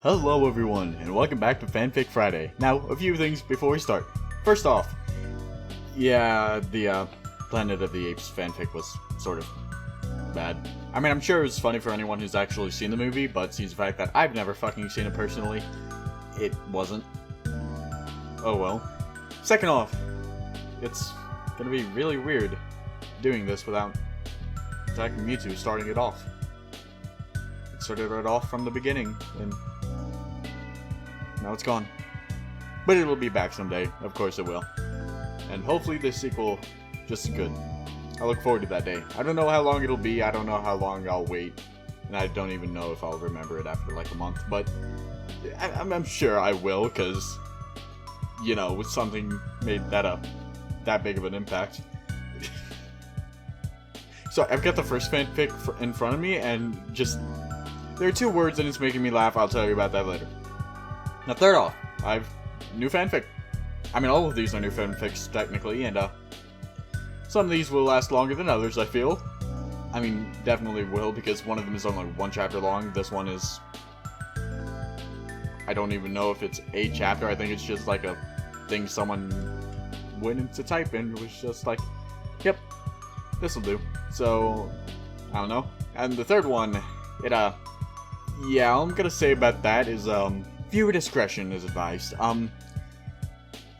Hello everyone, and welcome back to Fic Friday. Now, a few things before we start. First off, yeah, the Planet of the Apes fanfic was sort of bad. I mean, I'm sure it was funny for anyone who's actually seen the movie, but seems the fact that I've never fucking seen it personally, it wasn't. Oh well. Second off, it's gonna be really weird doing this without attacking Mewtwo starting it off. It started right off from the beginning, and now it's gone. But it'll be back someday. Of course it will. And hopefully this sequel just as good. I look forward to that day. I don't know how long it'll be. I don't know how long I'll wait. And I don't even know if I'll remember it after like a month. But I'm sure I will, because, you know, something made that big of an impact. So I've got the first fanfic in front of me, and just, there are two words and it's making me laugh. I'll tell you about that later. Now, third off, I've new fanfic. I mean, all of these are new fanfics, technically, and, some of these will last longer than others, I feel. I mean, definitely will, because one of them is only one chapter long. This one is, I don't even know if it's a chapter. I think it's just like a thing someone went into type and it was just like, yep, this'll do. So, I don't know. And the third one, yeah, all I'm gonna say about that is, viewer discretion is advised.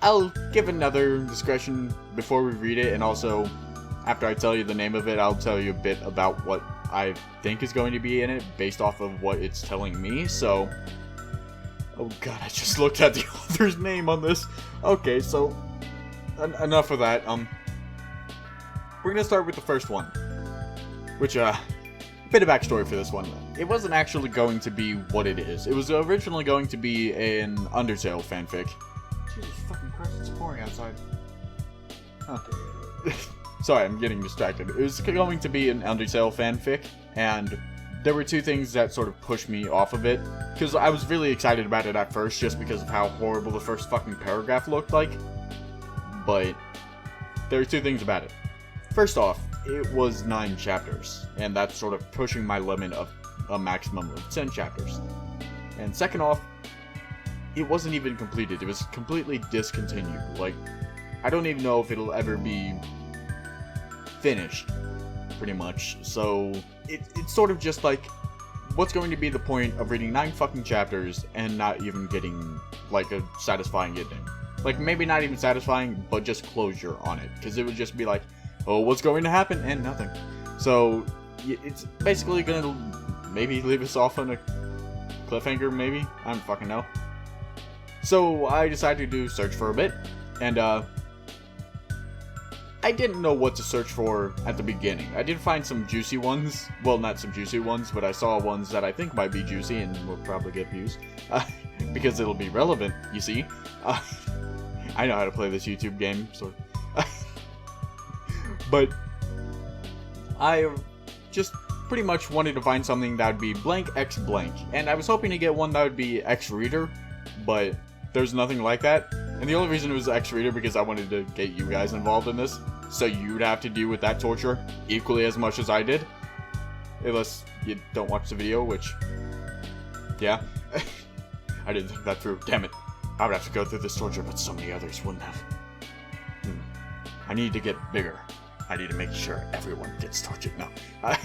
I'll give another discretion before we read it, and also, after I tell you the name of it, I'll tell you a bit about what I think is going to be in it, based off of what it's telling me, so... Oh god, I just looked at the author's name on this. Okay, so, enough of that. We're gonna start with the first one, which, bit of backstory for this one. It wasn't actually going to be what it is. It was originally going to be an Undertale fanfic. Jesus fucking Christ, it's pouring outside. Okay. Sorry, I'm getting distracted. It was going to be an Undertale fanfic, and there were two things that sort of pushed me off of it. Because I was really excited about it at first, just because of how horrible the first fucking paragraph looked like. But there are two things about it. First off, it was 9 chapters, and that's sort of pushing my limit of a maximum of 10 chapters. And second off, it wasn't even completed. It was completely discontinued. Like, I don't even know if it'll ever be finished, pretty much. So, it's sort of just like, what's going to be the point of reading 9 fucking chapters and not even getting, like, a satisfying ending? Like, maybe not even satisfying, but just closure on it. Because it would just be like, oh, what's going to happen? And nothing. So, it's basically gonna maybe leave us off on a cliffhanger, maybe? I don't fucking know. So, I decided to search for a bit, and, I didn't know what to search for at the beginning. I did find some juicy ones. Well, not some juicy ones, but I saw ones that I think might be juicy and will probably get views. Because it'll be relevant, you see. I know how to play this YouTube game, so... But I just pretty much wanted to find something that would be blank x blank, and I was hoping to get one that would be x reader, but there's nothing like that. And the only reason it was x reader because I wanted to get you guys involved in this, so you'd have to deal with that torture equally as much as I did, unless you don't watch the video, which, yeah, I didn't think that through. Damn it, I would have to go through this torture, but so many others wouldn't have. I need to get bigger. I need to make sure everyone gets tortured. No. I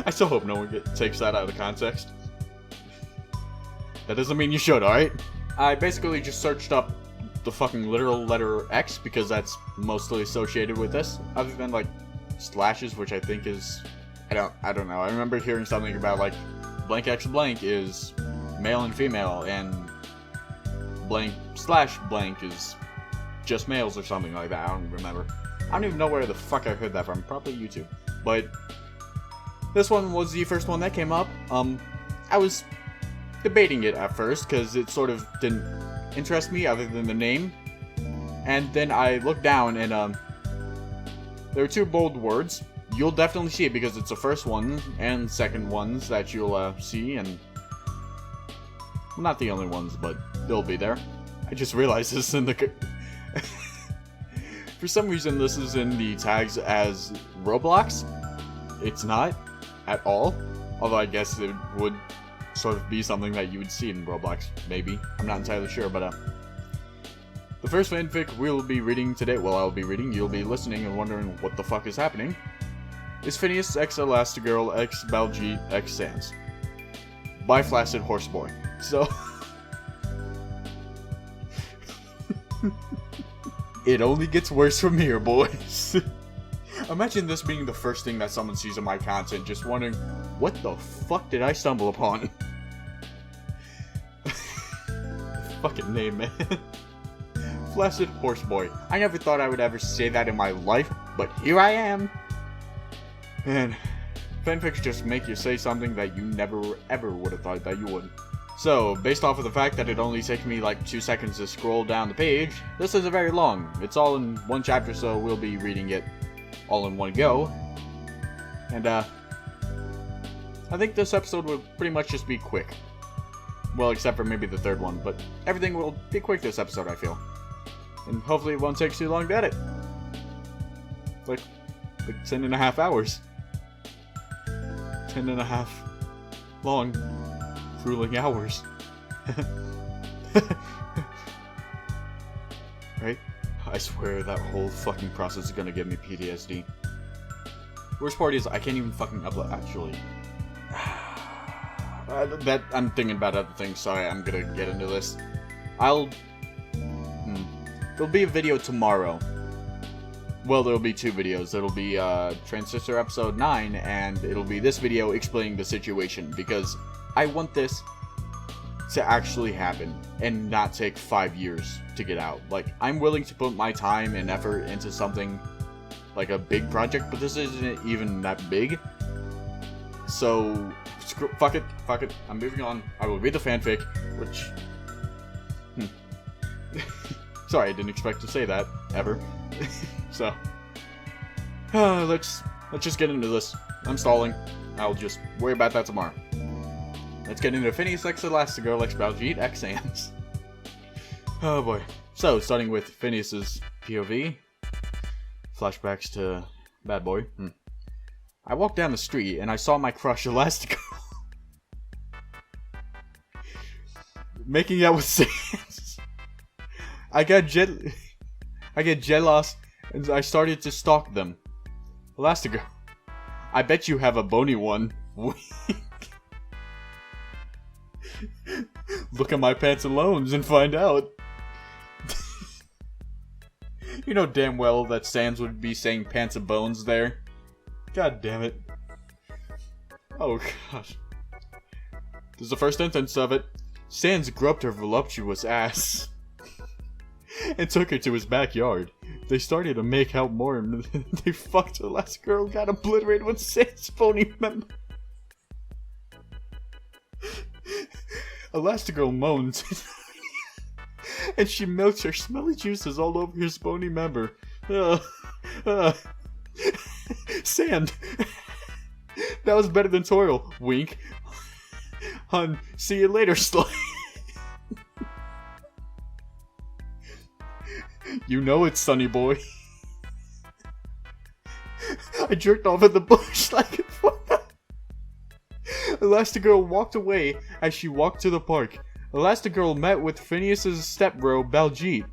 still hope no one takes that out of context. That doesn't mean you should, alright? I basically just searched up the fucking literal letter X, because that's mostly associated with this. Other than, like, slashes, which I think is... I don't know. I remember hearing something about, like, blank X blank is male and female, and blank slash blank is just males or something like that. I don't remember. I don't even know where the fuck I heard that from. Probably YouTube. But this one was the first one that came up. I was debating it at first because it sort of didn't interest me other than the name. And then I looked down and there were 2 bold words. You'll definitely see it because it's the first one and second ones that you'll see, and well, not the only ones, but they'll be there. I just realized this in the for some reason, this is in the tags as Roblox. It's not at all. Although I guess it would sort of be something that you would see in Roblox, maybe. I'm not entirely sure, but the first fanfic we'll be reading today, well, I'll be reading, you'll be listening and wondering what the fuck is happening, is Phineas x Elastigirl x Baljeet x Sans by Flaccid Horseboy. So it only gets worse from here, boys. Imagine this being the first thing that someone sees in my content, just wondering, what the fuck did I stumble upon? Fucking name, man. Flaccid Horseboy. I never thought I would ever say that in my life, but here I am. Man, fanfics just make you say something that you never ever would have thought that you would. So, based off of the fact that it only takes me like 2 seconds to scroll down the page, this isn't very long. It's all in one chapter, so we'll be reading it all in one go. And I think this episode will pretty much just be quick. Well, except for maybe the third one, but everything will be quick this episode, I feel. And hopefully it won't take too long to edit. Like 10.5 hours. 10.5 long, grueling hours. Right? I swear that whole fucking process is gonna give me PTSD. Worst part is, I can't even fucking upload, actually. That, I'm thinking about other things, sorry, I'm gonna get into this. There'll be a video tomorrow. Well, there'll be 2 videos. It'll be Transistor Episode 9, and it'll be this video explaining the situation, because I want this to actually happen, and not take 5 years to get out. Like, I'm willing to put my time and effort into something like a big project, but this isn't even that big. So, fuck it, I'm moving on. I will read the fanfic, which... Sorry, I didn't expect to say that, ever. So, let's just get into this. I'm stalling. I'll just worry about that tomorrow. Let's get into Phineas x Elastigirl x Baljeet x Sans. Oh boy. So, starting with Phineas's POV. Flashbacks to Bad Boy. I walked down the street and I saw my crush Elastigirl making out with Sans. I get jealous and I started to stalk them. Elastigirl, I bet you have a bony one. Look at my pantaloons and find out. You know damn well that Sans would be saying pants and bones there. God damn it. Oh gosh. This is the first instance of it. Sans groped her voluptuous ass and took her to his backyard. They started to make out more and they fucked. Elastigirl got obliterated with Sans' bony member. Elastigirl moans and she milks her smelly juices all over his bony member. Sand. That was better than toil. Wink. Hun, see you later, slut. You know it's Sunny Boy. I jerked off at the bush like a fuck. Elastigirl walked away as she walked to the park. Elastigirl met with Phineas's stepbro, Baljeet.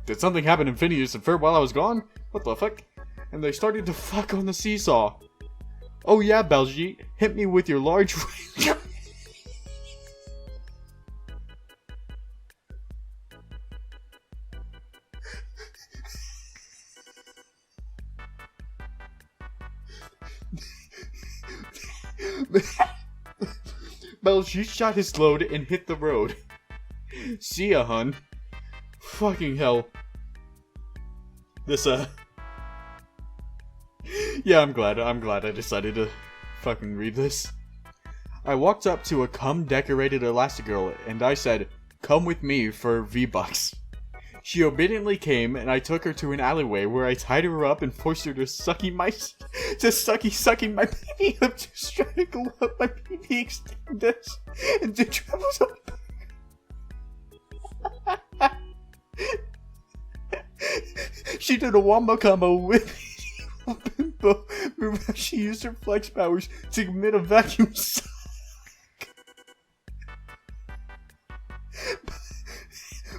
Did something happen in Phineas and Ferb while I was gone? What the fuck? And they started to fuck on the seesaw. Oh yeah, Baljeet, hit me with your large ring. Baljeet shot his load and hit the road. See ya, hun. Fucking hell. This, yeah, I'm glad I decided to fucking read this. I walked up to a cum-decorated Elastigirl and I said, "Come with me for V-Bucks." She obediently came and I took her to an alleyway where I tied her up and forced her to sucking my pee up to strangle up my PxExBxS and to travel so. She did a wombo combo with me. She used her flex powers to commit a vacuum suck.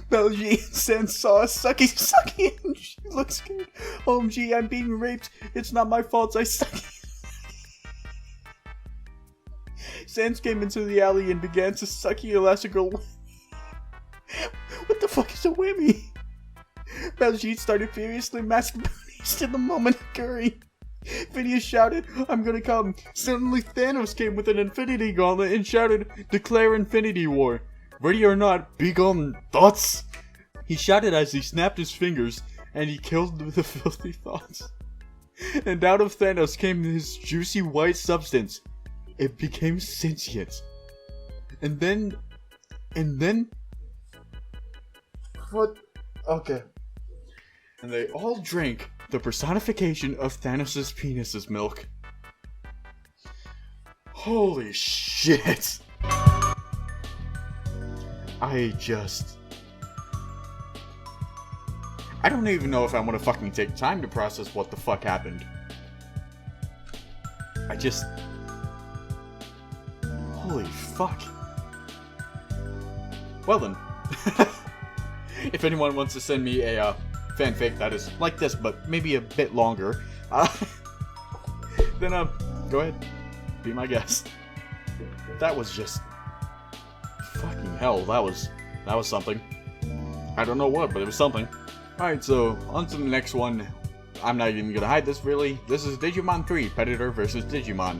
Belgie and Sen saw us sucky, and she looked scared. OMG, I'm being raped. It's not my fault, I sucky. Sans came into the alley and began to sucky Elastigirl. What the fuck is a whammy? Belgie started furiously masturbating in the moment occurring. Phineas shouted, I'm gonna come. Suddenly Thanos came with an infinity gauntlet and shouted, declare infinity war. Ready or not, be gone, Thots! He shouted as he snapped his fingers, and he killed the filthy Thots. And out of Thanos came his juicy white substance. It became sentient. And then... What? Okay. And they all drank the personification of Thanos' penis's milk. Holy shit! I don't even know if I want to fucking take time to process what the fuck happened. Holy fuck. Well then. If anyone wants to send me a fanfic that is like this, but maybe a bit longer, then go ahead. Be my guest. That was just... fucking hell, that was something. I don't know what, but it was something. Alright, so, on to the next one. I'm not even gonna hide this, really. This is Digimon 3, Predator vs. Digimon.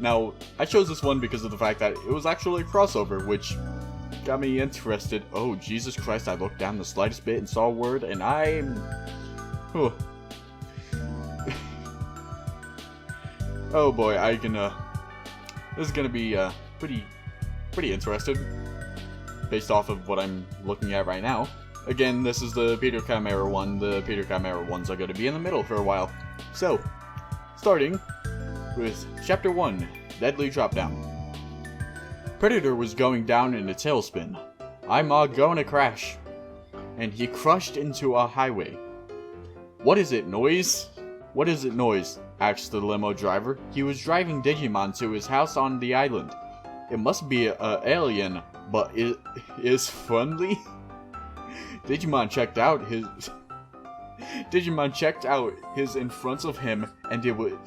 Now, I chose this one because of the fact that it was actually a crossover, which got me interested. Oh, Jesus Christ, I looked down the slightest bit and saw a word, and I'm... Oh, oh boy, this is gonna be, pretty interesting, based off of what I'm looking at right now. Again, this is the Peter Chimera one. The Peter Chimera ones are gonna be in the middle for a while. So, starting with Chapter 1, Deadly Dropdown. Predator was going down in a tailspin. I'm gonna crash. And he crushed into a highway. What is it, noise? What is it, noise? Asked the limo driver. He was driving Digimon to his house on the island. It must be a alien, but it is friendly? Digimon checked out his in front of him, and it would...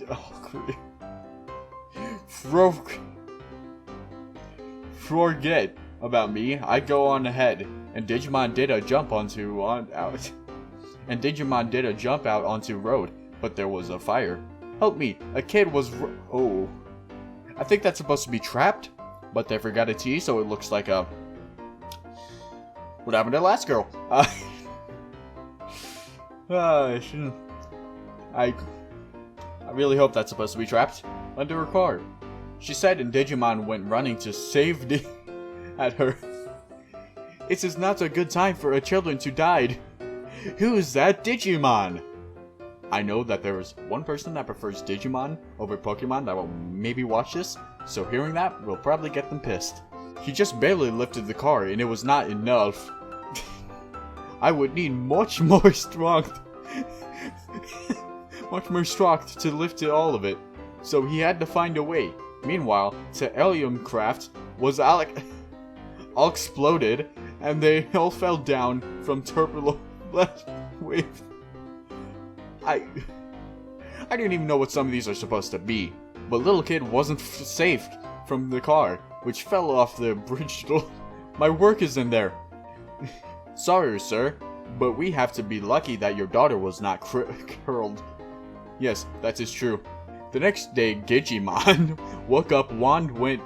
Forget about me. I go on ahead, and Digimon did a jump out onto road, but there was a fire. Help me! A kid was... Oh, I think that's supposed to be trapped, but they forgot a T, so it looks like a... What happened to the last girl? I really hope that's supposed to be trapped under her car. She said, and Digimon went running to save at her. It is not a good time for a children to die. Who is that Digimon? I know that there is one person that prefers Digimon over Pokemon that will maybe watch this, so hearing that will probably get them pissed. He just barely lifted the car, and it was not enough. I would need much more strength to lift all of it, so he had to find a way. Meanwhile, the alien craft was all exploded, and they all fell down from turbulent wave. I didn't even know what some of these are supposed to be, but little kid wasn't safe from the car, which fell off the bridge. My work is in there. Sorry, sir, but we have to be lucky that your daughter was not curled. Yes, that is true. The next day, Digimon woke up. Wand went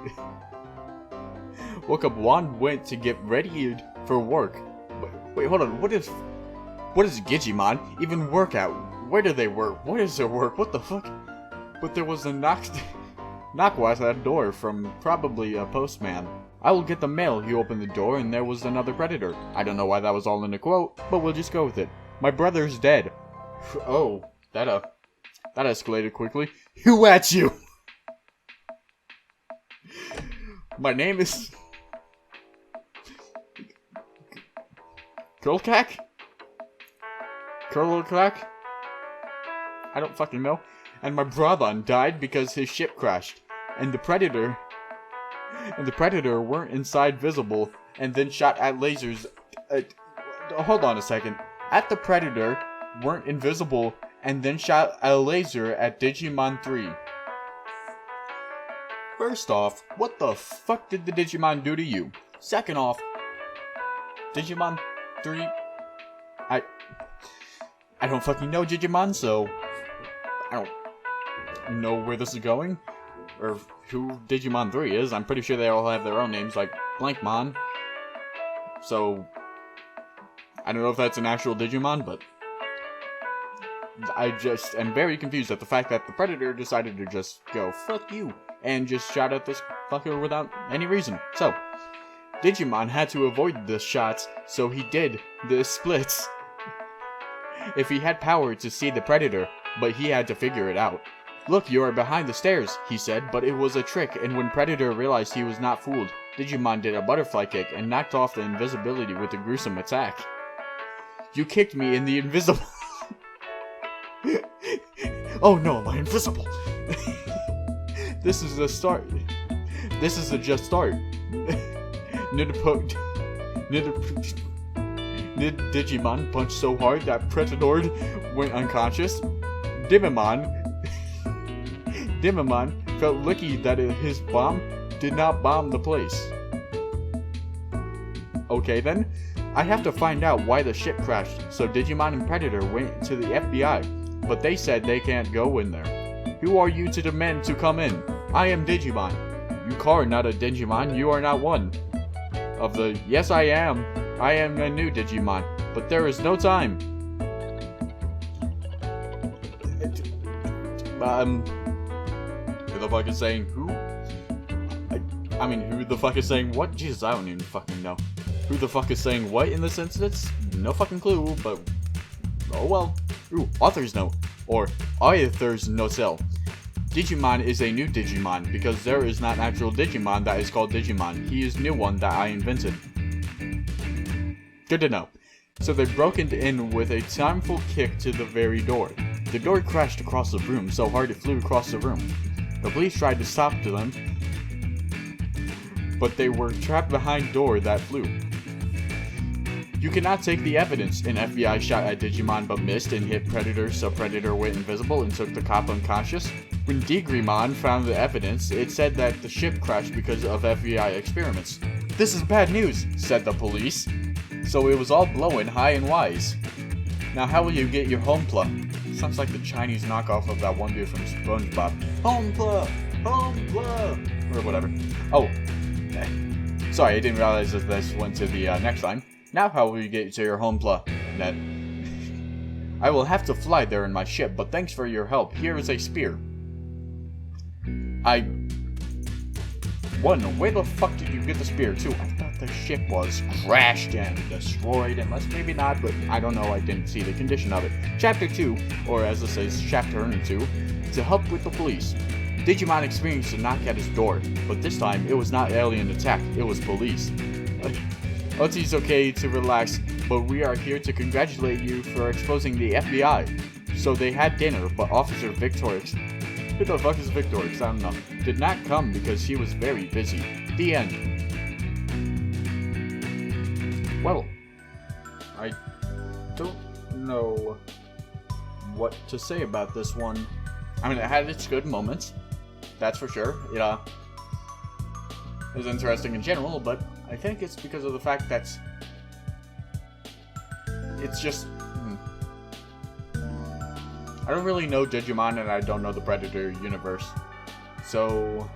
to get ready for work. Wait, hold on. What is Digimon even work at? Where do they work? What is their work? What the fuck? But there was a knock at the door from probably a postman. I will get the mail. He opened the door and there was another predator. I don't know why that was all in a quote, but we'll just go with it. My brother's dead. Oh, that escalated quickly. Who at you? My name is... Curlcack? Curlcack? I don't fucking know. And my brother died because his ship crashed. And the Predator weren't inside visible and then shot at lasers. Hold on a second. At the Predator weren't invisible and then shot a laser at Digimon 3. First off, what the fuck did the Digimon do to you? Second off, Digimon 3... I don't fucking know Digimon, so I don't know where this is going, or who Digimon 3 is. I'm pretty sure they all have their own names, like Blankmon. So, I don't know if that's an actual Digimon, but I just am very confused at the fact that the Predator decided to just go, fuck you, and just shot at this fucker without any reason. So, Digimon had to avoid the shots, so he did the splits. If he had power to see the Predator, but he had to figure it out. Look, you are behind the stairs, he said, but it was a trick, and when Predator realized he was not fooled, Digimon did a butterfly kick and knocked off the invisibility with a gruesome attack. You kicked me in the invisible... Oh no, am I invisible? This is the start. This is the just start. Digimon punched so hard that Predator went unconscious. Dimimon felt lucky that his bomb did not bomb the place. Okay then, I have to find out why the ship crashed, so Digimon and Predator went to the FBI, but they said they can't go in there. Who are you to demand to come in? I am Digimon. You are not a Digimon, you are not one of the... Yes, I am. I am a new Digimon, but there is no time. Who the fuck is saying who? I mean, who the fuck is saying what? Jesus, I don't even fucking know. Who the fuck is saying what in this instance? No fucking clue, but... Oh well. Ooh, author's note. Or author's nocel. Digimon is a new Digimon, because there is not an actual Digimon that is called Digimon. He is new one that I invented. Good to know. So they broke in with a timeful kick to the very door. The door crashed across the room so hard it flew across the room. The police tried to stop them, but they were trapped behind door that flew. You cannot take the evidence. An FBI shot at Digimon but missed and hit Predator, so Predator went invisible and took the cop unconscious. When Digimon found the evidence, it said that the ship crashed because of FBI experiments. This is bad news, said the police. So it was all blowing high and wise. Now how will you get your Homepla? Sounds like the Chinese knockoff of that one dude from SpongeBob. Homepla! Homepla! Or whatever. Oh. Sorry, I didn't realize that this went to the next line. Now how will you get to your Homepla, Ned? I will have to fly there in my ship, but thanks for your help. Here is a spear. One, where the fuck did you get the spear? Two, I thought the ship was crashed and destroyed, unless maybe not, but I don't know, I didn't see the condition of it. Chapter 2, or as it says, Chapter 2, to help with the police. Digimon experienced a knock at his door, but this time it was not alien attack, it was police. It's okay to relax, but we are here to congratulate you for exposing the FBI. So they had dinner, but Officer Victorix, who the fuck is Victorix? I don't know, did not come because he was very busy. The end. Well, I don't know what to say about this one. I mean, it had its good moments, that's for sure. It was interesting in general, but I think it's because of the fact that it's just... I don't really know Digimon and I don't know the Predator universe. So...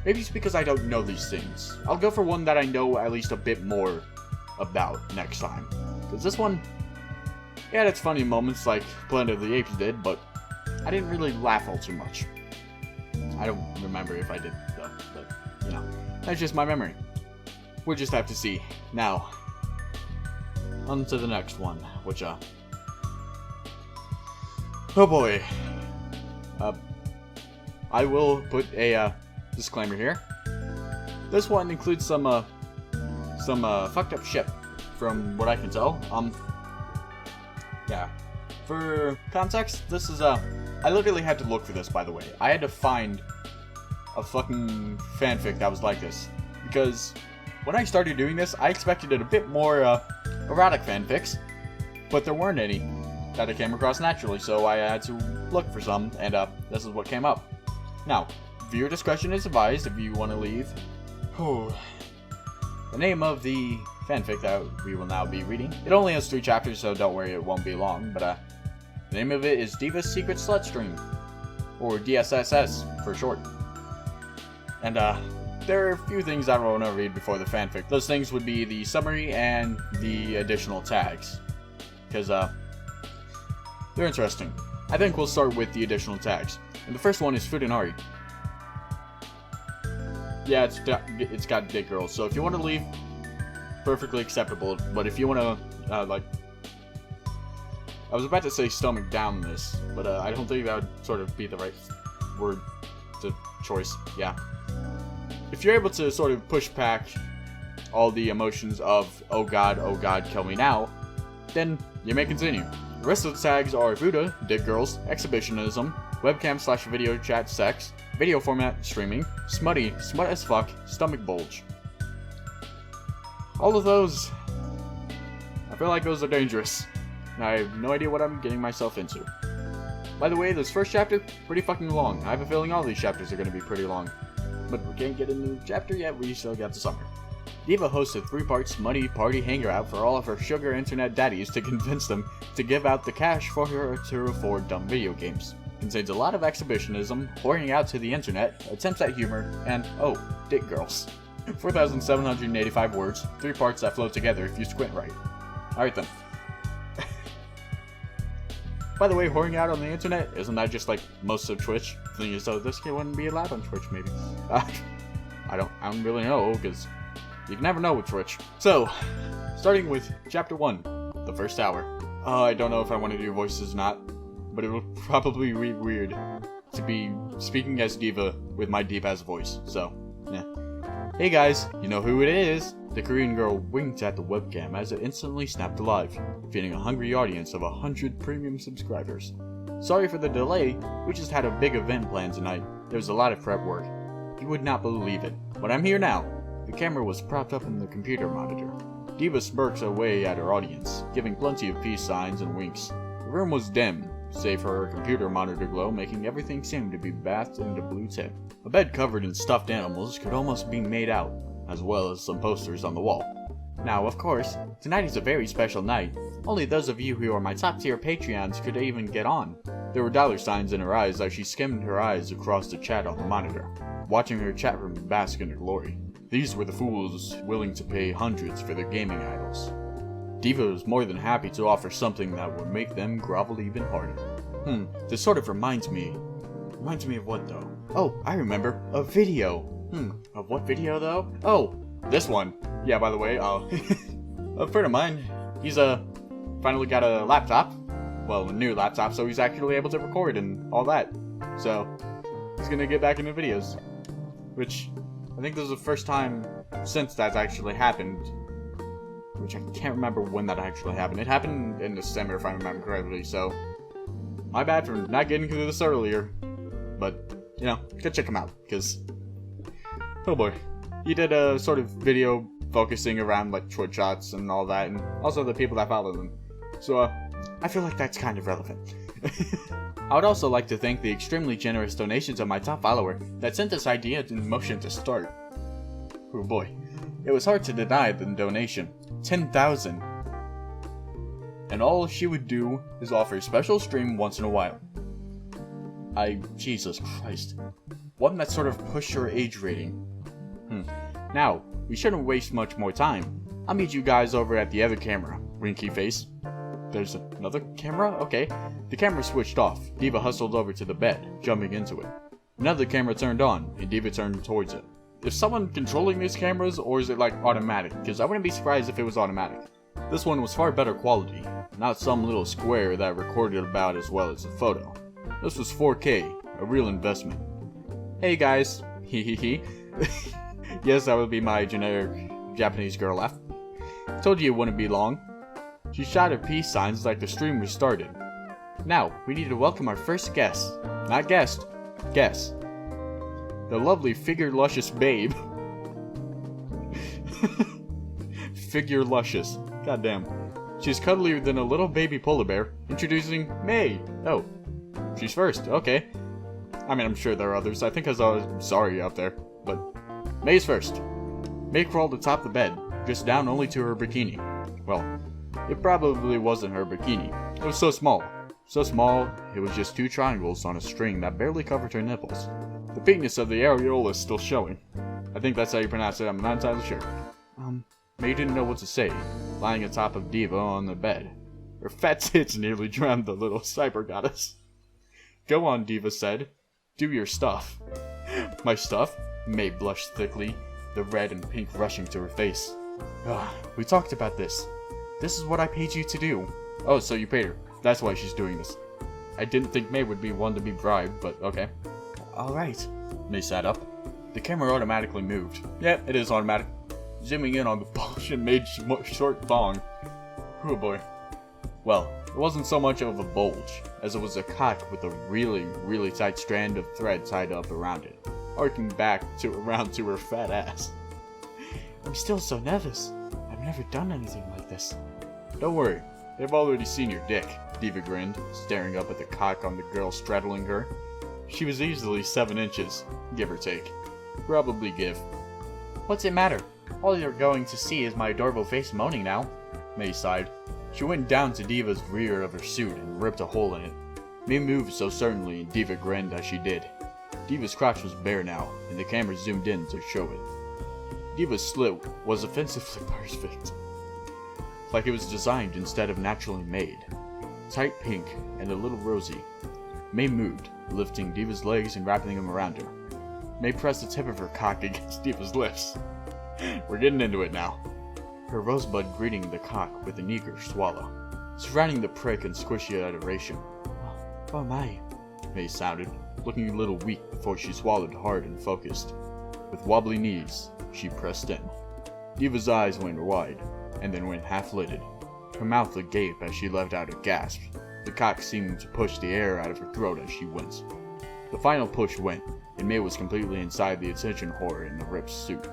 maybe it's because I don't know these things. I'll go for one that I know at least a bit more about next time. Because this one... it had its funny moments like Planet of the Apes did, but I didn't really laugh all too much. I don't remember if I did though, but you know, that's just my memory. We'll just have to see. Now, on to the next one, which, oh boy. I will put a, disclaimer here. This one includes some fucked up shit, from what I can tell. Yeah. For context, this is I literally had to look for this, by the way. I had to find a fucking fanfic that was like this. Because when I started doing this, I expected it a bit more erotic fanfics, but there weren't any that I came across naturally, so I had to look for some, and this is what came up. Now, viewer discretion is advised if you want to leave. The name of the fanfic that we will now be reading, it only has 3 chapters, so don't worry, it won't be long, but the name of it is Diva's Secret Slut Stream, or DSSS for short. And there are a few things I want to read before the fanfic. Those things would be the summary and the additional tags, because they're interesting. I think we'll start with the additional tags. And the first one is Fudanari. Yeah, it's got dick girls, so if you want to leave, perfectly acceptable. But if you want to, like, I was about to say stomach down this, but I don't think that would sort of be the right word to choice. Yeah. If you're able to sort of push back all the emotions of oh god, kill me now, then you may continue. The rest of the tags are Fuda, dick girls, exhibitionism, webcam/video chat sex, video format streaming, smutty, smut as fuck, stomach bulge. All of those, I feel like those are dangerous. I have no idea what I'm getting myself into. By the way, this first chapter, pretty fucking long. I have a feeling all these chapters are going to be pretty long. But we can't get into the chapter yet, we still got the summer. Diva hosts a 3-part smutty party hangout for all of her sugar internet daddies to convince them to give out the cash for her to afford dumb video games. Contains a lot of exhibitionism, pouring out to the internet, attempts at humor, and, oh, dick girls. 4,785 words, 3 parts that flow together if you squint right. Alright then. By the way, whoring out on the internet, isn't that just like most of Twitch? Thing is, so this kid wouldn't be allowed on Twitch, maybe. I don't really know, because you can never know with Twitch. So, starting with Chapter 1, the first hour. I don't know if I want to do voices or not, but it will probably be weird to be speaking as Diva with my deep-ass voice, so, yeah. Hey guys, you know who it is? The Korean girl winked at the webcam as it instantly snapped alive, feeding a hungry audience of 100 premium subscribers. Sorry for the delay, we just had a big event planned tonight. There was a lot of prep work. You would not believe it, but I'm here now. The camera was propped up in the computer monitor. Diva smirks away at her audience, giving plenty of peace signs and winks. The room was dim, save for her computer monitor glow making everything seem to be bathed into blue tint. A bed covered in stuffed animals could almost be made out, as well as some posters on the wall. Now, of course, tonight is a very special night. Only those of you who are my top tier Patreons could even get on. There were dollar signs in her eyes as she skimmed her eyes across the chat on the monitor, watching her chat room bask in her glory. These were the fools willing to pay hundreds for their gaming idols. Diva was more than happy to offer something that would make them grovel even harder. This sort of reminds me of what though? Oh, I remember, a video. Of what video though? Oh, this one. Yeah, by the way, a friend of mine, he's finally got a laptop. Well, a new laptop, so he's actually able to record and all that. So, he's gonna get back into videos. Which, I think this is the first time since that's actually happened. Which I can't remember when that actually happened. It happened in December, if I remember correctly, so my bad for not getting to this earlier. But, you know, go check him out, because, oh boy. He did a sort of video focusing around, like, Twitch shots and all that, and also the people that follow them. So, I feel like that's kind of relevant. I would also like to thank the extremely generous donations of my top follower that sent this idea in motion to start. Oh boy. It was hard to deny the donation. 10,000. And all she would do is offer a special stream once in a while. Jesus Christ. One that sort of pushed her age rating. Now, we shouldn't waste much more time. I'll meet you guys over at the other camera. Winky face. There's another camera? Okay. The camera switched off. Diva hustled over to the bed, jumping into it. Another camera turned on, and Diva turned towards it. Is someone controlling these cameras, or is it like automatic? Because I wouldn't be surprised if it was automatic. This one was far better quality, not some little square that recorded about as well as a photo. This was 4K, a real investment. Hey guys, hehehe. Yes, that would be my generic Japanese girl laugh. Told you it wouldn't be long. She shouted peace signs like the stream was started. Now, we need to welcome our first guest. Not guest. Guest. The lovely Figure Luscious Babe. Figure Luscious. Goddamn. She's cuddlier than a little baby polar bear. Introducing May. Oh. She's first. Okay. I mean, I'm sure there are others. I think I saw Sorry out there. But May's first. May crawled atop the bed, just down only to her bikini. Well, it probably wasn't her bikini. It was so small. So small, it was just 2 triangles on a string that barely covered her nipples. The peakness of the areola is still showing. I think that's how you pronounce it, I'm not entirely sure. May didn't know what to say, lying atop of Diva on the bed. Her fat tits nearly drowned the little cyber goddess. Go on, Diva said. Do your stuff. My stuff? May blushed thickly, the red and pink rushing to her face. We talked about this. This is what I paid you to do. Oh, so you paid her. That's why she's doing this. I didn't think May would be one to be bribed, but okay. Alright. May sat up. The camera automatically moved. Yeah, it is automatic. Zooming in on the bulge and made short thong. Oh boy. Well, it wasn't so much of a bulge, as it was a cock with a really, really tight strand of thread tied up around it, arcing back around to her fat ass. I'm still so nervous. I've never done anything like this. Don't worry, they've already seen your dick, Diva grinned, staring up at the cock on the girl straddling her. She was easily 7 inches, give or take. Probably give. What's it matter? All you're going to see is my adorable face moaning now. May sighed. She went down to Diva's rear of her suit and ripped a hole in it. May moved so certainly and Diva grinned as she did. Diva's crotch was bare now, and the camera zoomed in to show it. Diva's slit was offensively perfect. Like it was designed instead of naturally made. Tight pink and a little rosy. May moved, lifting Diva's legs and wrapping them around her. May pressed the tip of her cock against Diva's lips. We're getting into it now. Her rosebud greeting the cock with an eager swallow, surrounding the prick in squishy adoration. Oh my, May sounded, looking a little weak before she swallowed hard and focused. With wobbly knees, she pressed in. Diva's eyes went wide, and then went half-lidded, her mouth agape as she let out a gasp, the cock seeming to push the air out of her throat as she winced. The final push went, and May was completely inside the attention whore in the ripped suit.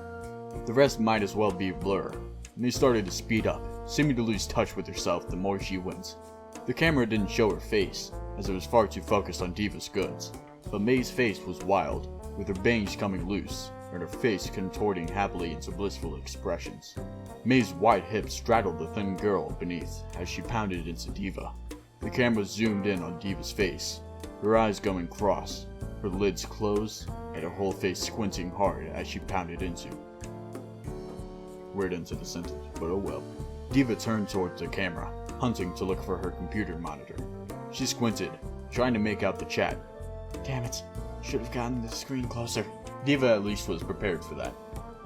The rest might as well be a blur. May started to speed up, seeming to lose touch with herself the more she went. The camera didn't show her face, as it was far too focused on Diva's goods, but May's face was wild, with her bangs coming loose, and her face contorting happily into blissful expressions. May's wide hips straddled the thin girl beneath as she pounded into Diva. The camera zoomed in on Diva's face, her eyes going cross, her lids closed, and her whole face squinting hard as she pounded into. Weird into the sentence, but oh well. Diva turned towards the camera, hunting to look for her computer monitor. She squinted, trying to make out the chat. Damn it, should have gotten the screen closer. Diva at least was prepared for that.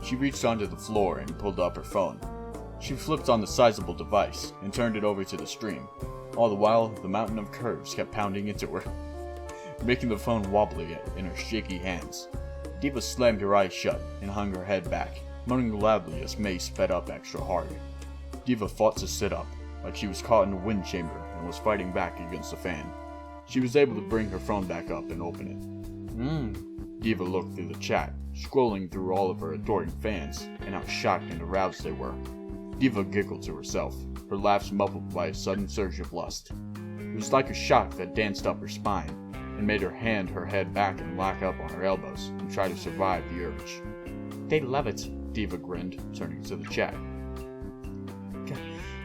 She reached onto the floor and pulled up her phone. She flipped on the sizable device and turned it over to the stream. All the while, the mountain of curves kept pounding into her, making the phone wobbly in her shaky hands. Diva slammed her eyes shut and hung her head back, moaning loudly as May sped up extra hard. Diva fought to sit up, like she was caught in a wind chamber and was fighting back against the fan. She was able to bring her phone back up and open it. Diva looked through the chat, scrolling through all of her adoring fans, and how shocked and aroused they were. Diva giggled to herself, her laughs muffled by a sudden surge of lust. It was like a shock that danced up her spine, and made her hand her head back and lock up on her elbows, and try to survive the urge. They love it, Diva grinned, turning to the chat.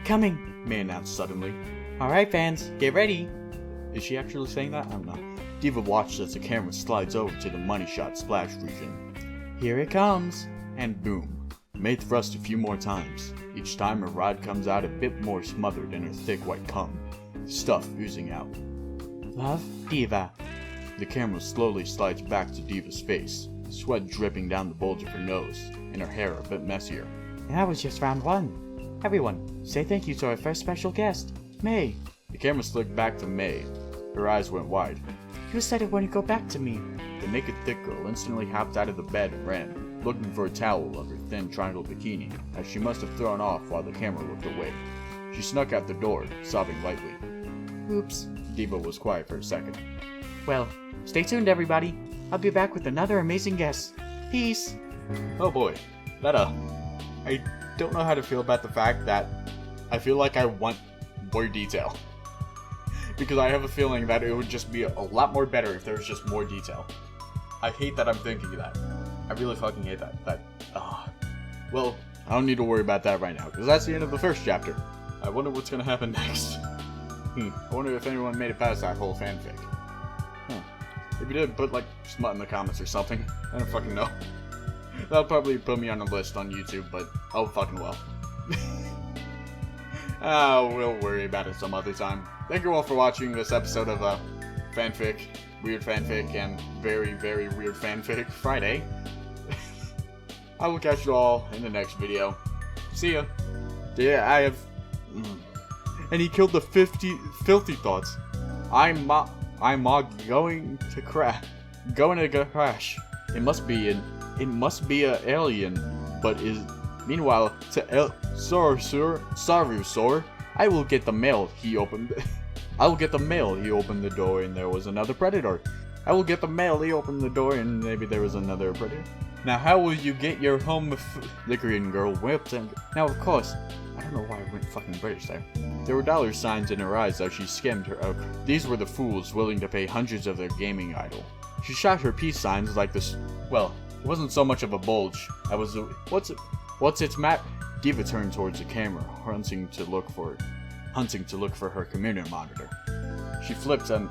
Coming, May announced suddenly. Alright fans, get ready! Is she actually saying that? I don't know. Diva watched as the camera slides over to the money shot splash region. Here it comes! And boom. May thrust a few more times. Each time her rod comes out a bit more smothered in her thick white cum, stuff oozing out. Love, Diva. The camera slowly slides back to Diva's face, sweat dripping down the bulge of her nose, and her hair a bit messier. And that was just round 1. Everyone, say thank you to our first special guest, May. The camera slicked back to May. Her eyes went wide. You said it wouldn't go back to me. The naked thick girl instantly hopped out of the bed and ran, looking for a towel of her thin triangle bikini, as she must have thrown off while the camera looked away. She snuck out the door, sobbing lightly. Oops, Diva was quiet for a second. Well, stay tuned, everybody. I'll be back with another amazing guest. Peace. Oh boy, that I don't know how to feel about the fact that I feel like I want more detail. Because I have a feeling that it would just be a lot more better if there was just more detail. I hate that I'm thinking that. I really fucking hate that. Well, I don't need to worry about that right now, because that's the end of the first chapter. I wonder what's gonna happen next. I wonder if anyone made it past that whole fanfic. If you did, put like smut in the comments or something. I don't fucking know. That'll probably put me on a list on YouTube, but oh fucking well. We'll worry about it some other time. Thank you all for watching this episode of fanfic, weird fanfic, and very, very weird fanfic Friday. I will catch you all in the next video. See ya. Yeah, I have... And he killed the filthy thoughts. I'm going to crash. It must be a alien, but is... Meanwhile, sorry, sir. I will get the mail. He opened the door, and there was another predator. I will get the mail. He opened the door, and maybe there was another predator. Now, how will you get your home Licorian girl whipped? And now, of course, I don't know why I went fucking British there. There were dollar signs in her eyes as she skimmed her oak. These were the fools willing to pay hundreds of their gaming idol. She shot her peace signs like this. Well, it wasn't so much of a bulge. What's its map? Diva turned towards the camera, hunting to look for her community monitor. She flipped and